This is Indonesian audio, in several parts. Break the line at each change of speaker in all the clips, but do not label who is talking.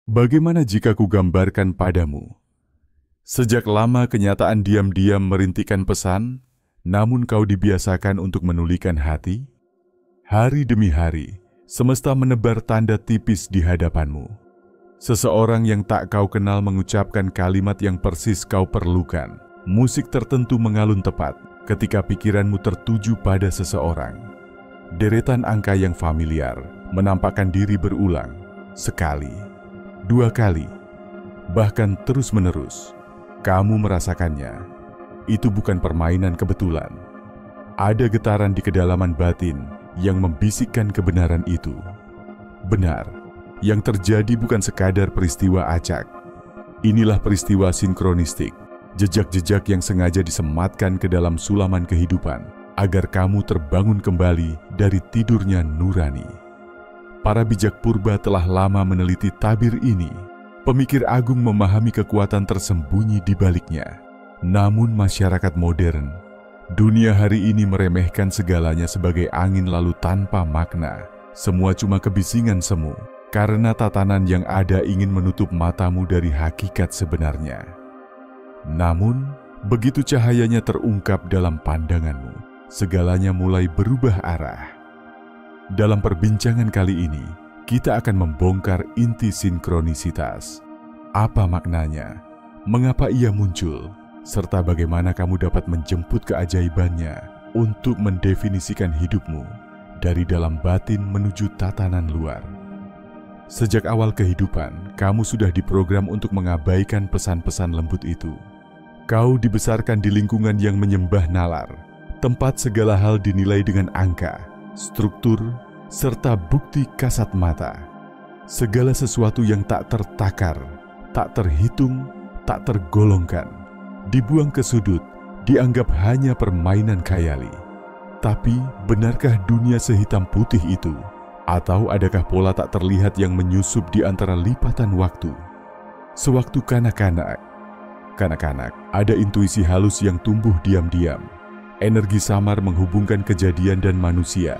Bagaimana jika kugambarkan padamu? Sejak lama kenyataan diam-diam merintikan pesan, namun kau dibiasakan untuk menulikan hati. Hari demi hari, semesta menebar tanda tipis di hadapanmu. Seseorang yang tak kau kenal mengucapkan kalimat yang persis kau perlukan. Musik tertentu mengalun tepat ketika pikiranmu tertuju pada seseorang. Deretan angka yang familiar menampakkan diri berulang, sekali, dua kali, bahkan terus-menerus. Kamu merasakannya. Itu bukan permainan kebetulan. Ada getaran di kedalaman batin yang membisikkan kebenaran itu. Benar, yang terjadi bukan sekadar peristiwa acak. Inilah peristiwa sinkronistik, jejak-jejak yang sengaja disematkan ke dalam sulaman kehidupan agar kamu terbangun kembali dari tidurnya nurani. Para bijak purba telah lama meneliti tabir ini. Pemikir agung memahami kekuatan tersembunyi di baliknya. Namun masyarakat modern, dunia hari ini meremehkan segalanya sebagai angin lalu tanpa makna. Semua cuma kebisingan semu, karena tatanan yang ada ingin menutup matamu dari hakikat sebenarnya. Namun, begitu cahayanya terungkap dalam pandanganmu, segalanya mulai berubah arah. Dalam perbincangan kali ini, kita akan membongkar inti sinkronisitas. Apa maknanya? Mengapa ia muncul? Serta bagaimana kamu dapat menjemput keajaibannya untuk mendefinisikan hidupmu dari dalam batin menuju tatanan luar. Sejak awal kehidupan, kamu sudah diprogram untuk mengabaikan pesan-pesan lembut itu. Kau dibesarkan di lingkungan yang menyembah nalar, tempat segala hal dinilai dengan angka, struktur, serta bukti kasat mata. Segala sesuatu yang tak tertakar, tak terhitung, tak tergolongkan, dibuang ke sudut, dianggap hanya permainan khayali. Tapi, benarkah dunia sehitam putih itu? Atau adakah pola tak terlihat yang menyusup di antara lipatan waktu? Sewaktu kanak-kanak, ada intuisi halus yang tumbuh diam-diam. Energi samar menghubungkan kejadian dan manusia.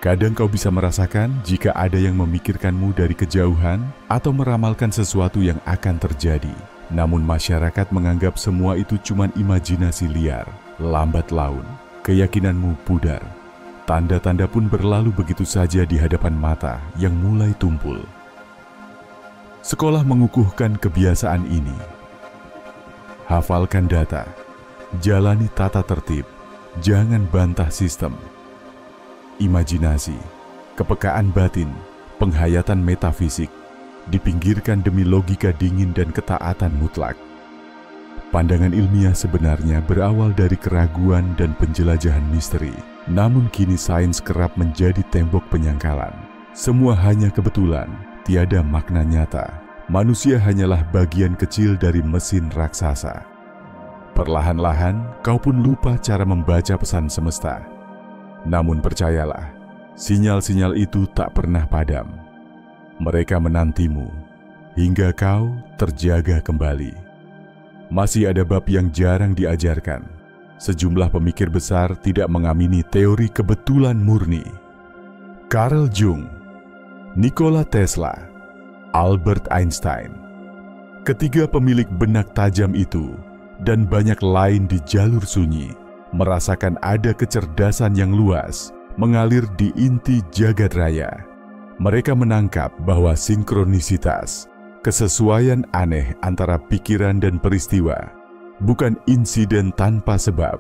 Kadang kau bisa merasakan jika ada yang memikirkanmu dari kejauhan atau meramalkan sesuatu yang akan terjadi. Namun masyarakat menganggap semua itu cuma imajinasi liar. Lambat laun, keyakinanmu pudar. Tanda-tanda pun berlalu begitu saja di hadapan mata yang mulai tumpul. Sekolah mengukuhkan kebiasaan ini. Hafalkan data, jalani tata tertib, jangan bantah sistem. Imajinasi, kepekaan batin, penghayatan metafisik, dipinggirkan demi logika dingin dan ketaatan mutlak. Pandangan ilmiah sebenarnya berawal dari keraguan dan penjelajahan misteri, namun kini sains kerap menjadi tembok penyangkalan. Semua hanya kebetulan, tiada makna nyata. Manusia hanyalah bagian kecil dari mesin raksasa. Perlahan-lahan, kau pun lupa cara membaca pesan semesta. Namun percayalah, sinyal-sinyal itu tak pernah padam. Mereka menantimu, hingga kau terjaga kembali. Masih ada bab yang jarang diajarkan. Sejumlah pemikir besar tidak mengamini teori kebetulan murni. Carl Jung, Nikola Tesla, Albert Einstein. Ketiga pemilik benak tajam itu, dan banyak lain di jalur sunyi, merasakan ada kecerdasan yang luas mengalir di inti jagat raya. Mereka menangkap bahwa sinkronisitas, kesesuaian aneh antara pikiran dan peristiwa, bukan insiden tanpa sebab.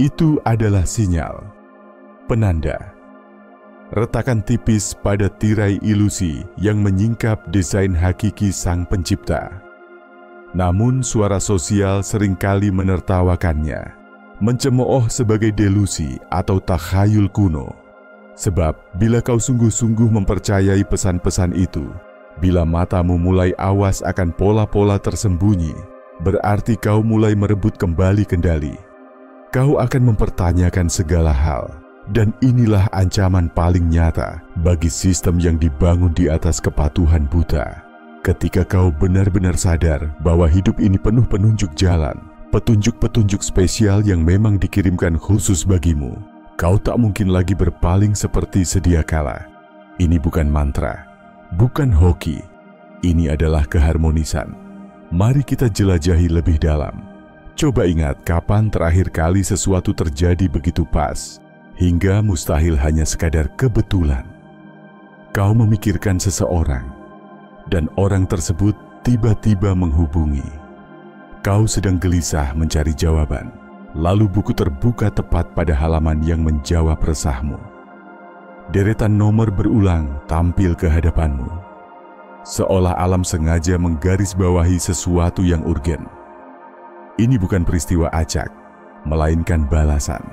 Itu adalah sinyal, penanda, retakan tipis pada tirai ilusi yang menyingkap desain hakiki sang pencipta. Namun suara sosial seringkali menertawakannya, mencemooh sebagai delusi atau takhayul kuno. Sebab bila kau sungguh-sungguh mempercayai pesan-pesan itu, bila matamu mulai awas akan pola-pola tersembunyi, berarti kau mulai merebut kembali kendali. Kau akan mempertanyakan segala hal, dan inilah ancaman paling nyata bagi sistem yang dibangun di atas kepatuhan buta. Ketika kau benar-benar sadar bahwa hidup ini penuh penunjuk jalan, petunjuk-petunjuk spesial yang memang dikirimkan khusus bagimu, kau tak mungkin lagi berpaling seperti sedia kala. Ini bukan mantra, bukan hoki. Ini adalah keharmonisan. Mari kita jelajahi lebih dalam. Coba ingat kapan terakhir kali sesuatu terjadi begitu pas, hingga mustahil hanya sekadar kebetulan. Kau memikirkan seseorang, dan orang tersebut tiba-tiba menghubungi. Kau sedang gelisah mencari jawaban, lalu buku terbuka tepat pada halaman yang menjawab resahmu. Deretan nomor berulang tampil ke hadapanmu, seolah alam sengaja menggarisbawahi sesuatu yang urgen. Ini bukan peristiwa acak, melainkan balasan.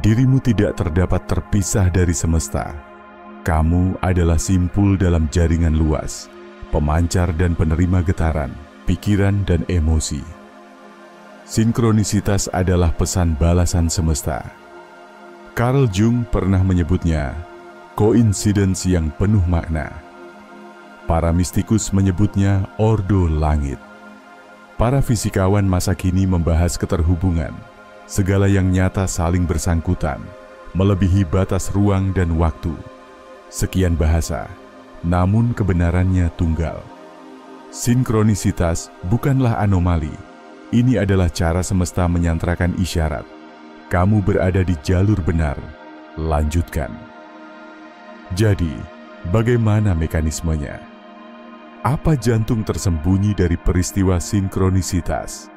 Dirimu tidak terdapat terpisah dari semesta. Kamu adalah simpul dalam jaringan luas, pemancar dan penerima getaran, pikiran dan emosi. Sinkronisitas adalah pesan balasan semesta. Carl Jung pernah menyebutnya koinsidens yang penuh makna. Para mistikus menyebutnya ordo langit. Para fisikawan masa kini membahas keterhubungan, segala yang nyata saling bersangkutan, melebihi batas ruang dan waktu. Sekian bahasa, namun kebenarannya tunggal. Sinkronisitas bukanlah anomali. Ini adalah cara semesta menyantrakan isyarat. Kamu berada di jalur benar. Lanjutkan. Jadi, bagaimana mekanismenya? Apa jantung tersembunyi dari peristiwa sinkronisitas?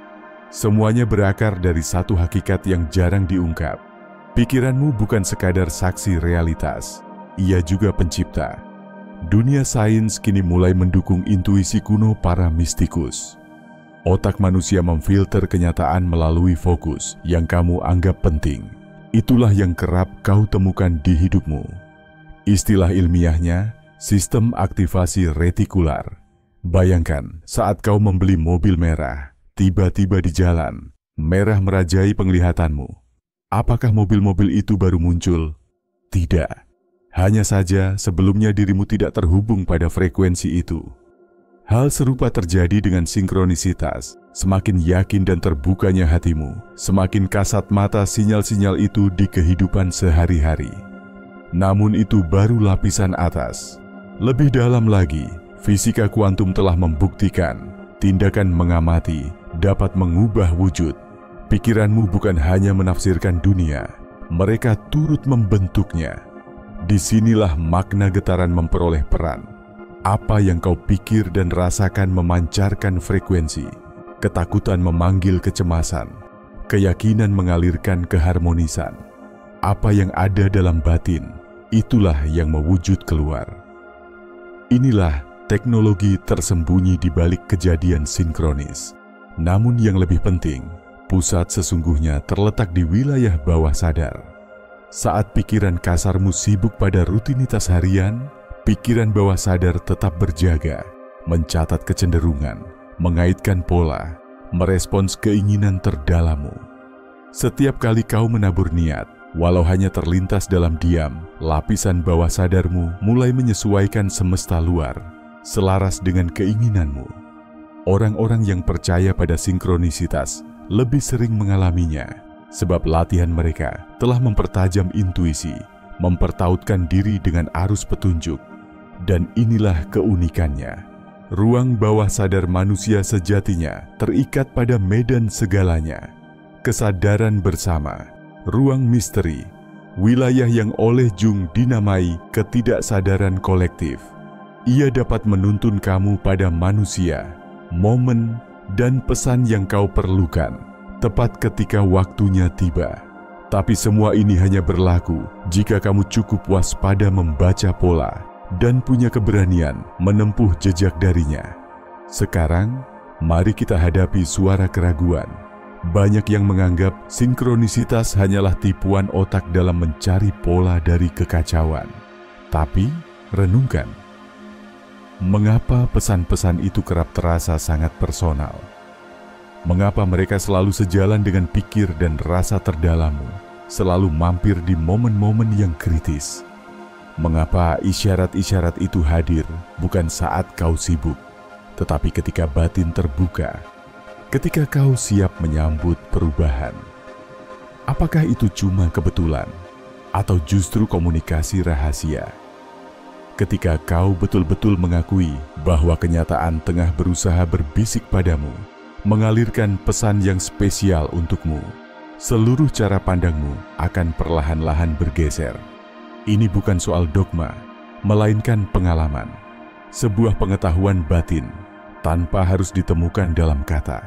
Semuanya berakar dari satu hakikat yang jarang diungkap. Pikiranmu bukan sekadar saksi realitas, ia juga pencipta. Dunia sains kini mulai mendukung intuisi kuno para mistikus. Otak manusia memfilter kenyataan melalui fokus yang kamu anggap penting. Itulah yang kerap kau temukan di hidupmu. Istilah ilmiahnya, sistem aktivasi retikular. Bayangkan saat kau membeli mobil merah, tiba-tiba di jalan, merah merajai penglihatanmu. Apakah mobil-mobil itu baru muncul? Tidak. Hanya saja sebelumnya dirimu tidak terhubung pada frekuensi itu. Hal serupa terjadi dengan sinkronisitas. Semakin yakin dan terbukanya hatimu, semakin kasat mata sinyal-sinyal itu di kehidupan sehari-hari. Namun itu baru lapisan atas. Lebih dalam lagi, fisika kuantum telah membuktikan tindakan mengamati dapat mengubah wujud. Pikiranmu bukan hanya menafsirkan dunia, mereka turut membentuknya. Disinilah makna getaran memperoleh peran. Apa yang kau pikir dan rasakan memancarkan frekuensi. Ketakutan memanggil kecemasan. Keyakinan mengalirkan keharmonisan. Apa yang ada dalam batin, itulah yang mewujud keluar. Inilah teknologi tersembunyi di balik kejadian sinkronis. Namun yang lebih penting, pusat sesungguhnya terletak di wilayah bawah sadar. Saat pikiran kasarmu sibuk pada rutinitas harian, pikiran bawah sadar tetap berjaga, mencatat kecenderungan, mengaitkan pola, merespons keinginan terdalammu. Setiap kali kau menabur niat, walau hanya terlintas dalam diam, lapisan bawah sadarmu mulai menyesuaikan semesta luar, selaras dengan keinginanmu. Orang-orang yang percaya pada sinkronisitas lebih sering mengalaminya, sebab latihan mereka telah mempertajam intuisi, mempertautkan diri dengan arus petunjuk. Dan inilah keunikannya. Ruang bawah sadar manusia sejatinya terikat pada medan segalanya. Kesadaran bersama, ruang misteri, wilayah yang oleh Jung dinamai ketidaksadaran kolektif. Ia dapat menuntun kamu pada manusia, momen, dan pesan yang kau perlukan, tepat ketika waktunya tiba. Tapi semua ini hanya berlaku jika kamu cukup waspada membaca pola dan punya keberanian menempuh jejak darinya. Sekarang, mari kita hadapi suara keraguan. Banyak yang menganggap sinkronisitas hanyalah tipuan otak dalam mencari pola dari kekacauan. Tapi, renungkan. Mengapa pesan-pesan itu kerap terasa sangat personal? Mengapa mereka selalu sejalan dengan pikir dan rasa terdalammu, selalu mampir di momen-momen yang kritis? Mengapa isyarat-isyarat itu hadir bukan saat kau sibuk, tetapi ketika batin terbuka, ketika kau siap menyambut perubahan? Apakah itu cuma kebetulan, atau justru komunikasi rahasia? ketika kau betul-betul mengakui bahwa kenyataan tengah berusaha berbisik padamu, mengalirkan pesan yang spesial untukmu, seluruh cara pandangmu akan perlahan-lahan bergeser. Ini bukan soal dogma, melainkan pengalaman, sebuah pengetahuan batin tanpa harus ditemukan dalam kata.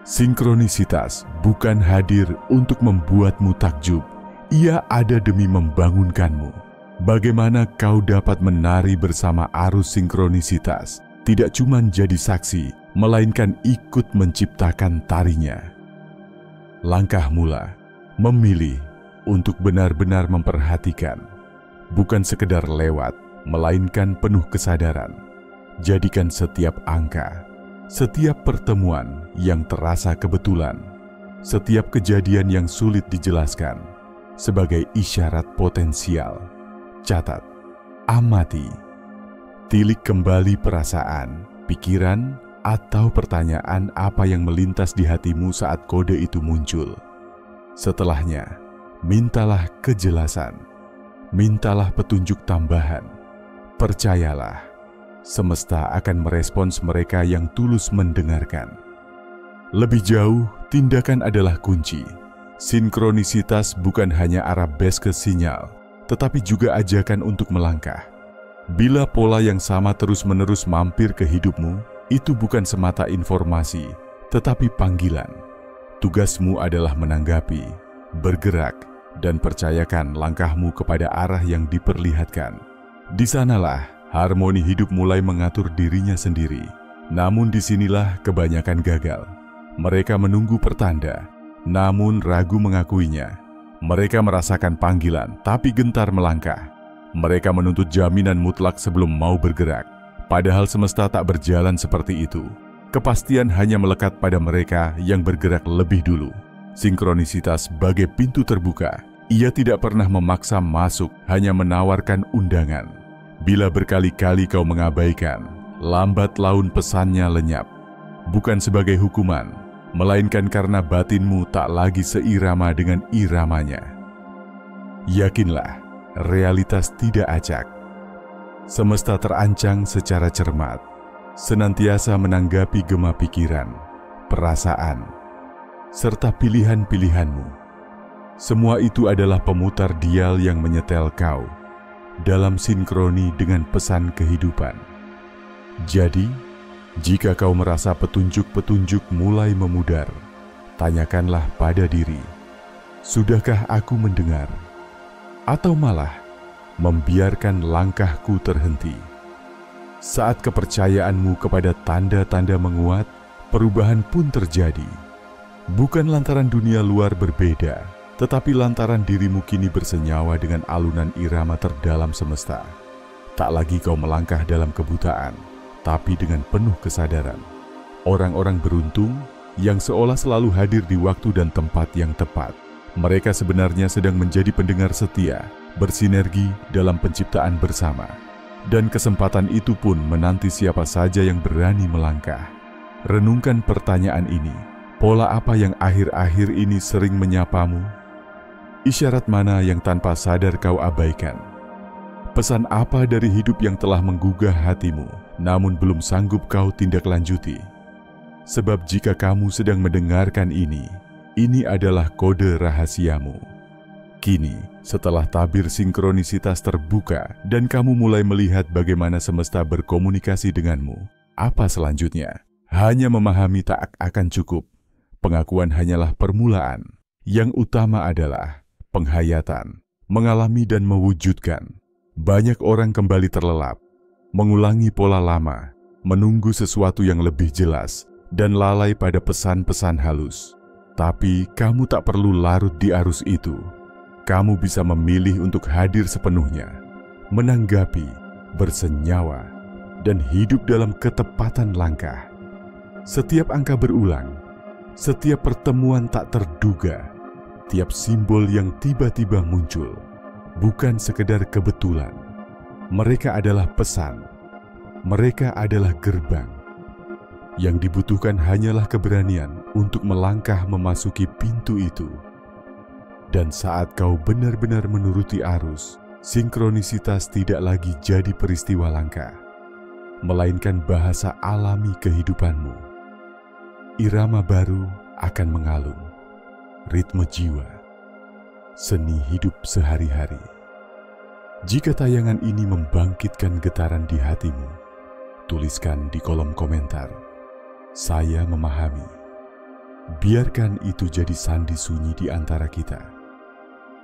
Sinkronisitas bukan hadir untuk membuatmu takjub, ia ada demi membangunkanmu. Bagaimana kau dapat menari bersama arus sinkronisitas, tidak cuma jadi saksi, melainkan ikut menciptakan tarinya. Langkah mula, memilih untuk benar-benar memperhatikan, bukan sekedar lewat, melainkan penuh kesadaran. Jadikan setiap angka, setiap pertemuan yang terasa kebetulan, setiap kejadian yang sulit dijelaskan sebagai isyarat potensial. Catat, amati, tilik kembali perasaan, pikiran, atau pertanyaan apa yang melintas di hatimu saat kode itu muncul. Setelahnya, mintalah kejelasan, mintalah petunjuk tambahan. Percayalah, semesta akan merespons mereka yang tulus mendengarkan. Lebih jauh, tindakan adalah kunci. Sinkronisitas bukan hanya arabeske sinyal, tetapi juga ajakan untuk melangkah. Bila pola yang sama terus-menerus mampir ke hidupmu, itu bukan semata informasi, tetapi panggilan. Tugasmu adalah menanggapi, bergerak, dan percayakan langkahmu kepada arah yang diperlihatkan. Di sanalah harmoni hidup mulai mengatur dirinya sendiri. Namun disinilah kebanyakan gagal. Mereka menunggu pertanda, namun ragu mengakuinya. Mereka merasakan panggilan, tapi gentar melangkah. Mereka menuntut jaminan mutlak sebelum mau bergerak. Padahal semesta tak berjalan seperti itu. Kepastian hanya melekat pada mereka yang bergerak lebih dulu. Sinkronisitas bagai pintu terbuka. Ia tidak pernah memaksa masuk, hanya menawarkan undangan. Bila berkali-kali kau mengabaikan, lambat laun pesannya lenyap. Bukan sebagai hukuman, melainkan karena batinmu tak lagi seirama dengan iramanya. Yakinlah, realitas tidak acak. Semesta terancang secara cermat, senantiasa menanggapi gema pikiran, perasaan, serta pilihan-pilihanmu. Semua itu adalah pemutar dial yang menyetel kau dalam sinkroni dengan pesan kehidupan. Jadi, jika kau merasa petunjuk-petunjuk mulai memudar, tanyakanlah pada diri, sudahkah aku mendengar? Atau malah membiarkan langkahku terhenti. Saat kepercayaanmu kepada tanda-tanda menguat, perubahan pun terjadi. Bukan lantaran dunia luar berbeda, tetapi lantaran dirimu kini bersenyawa dengan alunan irama terdalam semesta. Tak lagi kau melangkah dalam kebutaan, tapi dengan penuh kesadaran. Orang-orang beruntung yang seolah selalu hadir di waktu dan tempat yang tepat. Mereka sebenarnya sedang menjadi pendengar setia, bersinergi dalam penciptaan bersama. Dan kesempatan itu pun menanti siapa saja yang berani melangkah. Renungkan pertanyaan ini. Pola apa yang akhir-akhir ini sering menyapamu? Isyarat mana yang tanpa sadar kau abaikan? Pesan apa dari hidup yang telah menggugah hatimu, namun belum sanggup kau tindak lanjuti? Sebab jika kamu sedang mendengarkan ini adalah kode rahasiamu. Kini, setelah tabir sinkronisitas terbuka dan kamu mulai melihat bagaimana semesta berkomunikasi denganmu, apa selanjutnya? Hanya memahami tak akan cukup. Pengakuan hanyalah permulaan. Yang utama adalah penghayatan, mengalami dan mewujudkan. Banyak orang kembali terlelap, mengulangi pola lama, menunggu sesuatu yang lebih jelas, dan lalai pada pesan-pesan halus. Tapi kamu tak perlu larut di arus itu. Kamu bisa memilih untuk hadir sepenuhnya, menanggapi, bersenyawa, dan hidup dalam ketepatan langkah. Setiap angka berulang, setiap pertemuan tak terduga, tiap simbol yang tiba-tiba muncul, bukan sekedar kebetulan. Mereka adalah pesan, mereka adalah gerbang. Yang dibutuhkan hanyalah keberanian untuk melangkah memasuki pintu itu. Dan saat kau benar-benar menuruti arus, Sinkronisitas tidak lagi jadi peristiwa langka, melainkan bahasa alami kehidupanmu. Irama baru akan mengalun, ritme jiwa, seni hidup sehari-hari. Jika tayangan ini membangkitkan getaran di hatimu, tuliskan di kolom komentar, "Saya memahami." Biarkan itu jadi sandi sunyi di antara kita.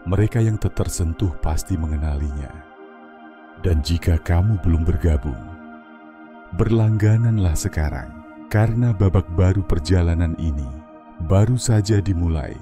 Mereka yang tersentuh pasti mengenalinya. Dan jika kamu belum bergabung, berlanggananlah sekarang, karena babak baru perjalanan ini baru saja dimulai.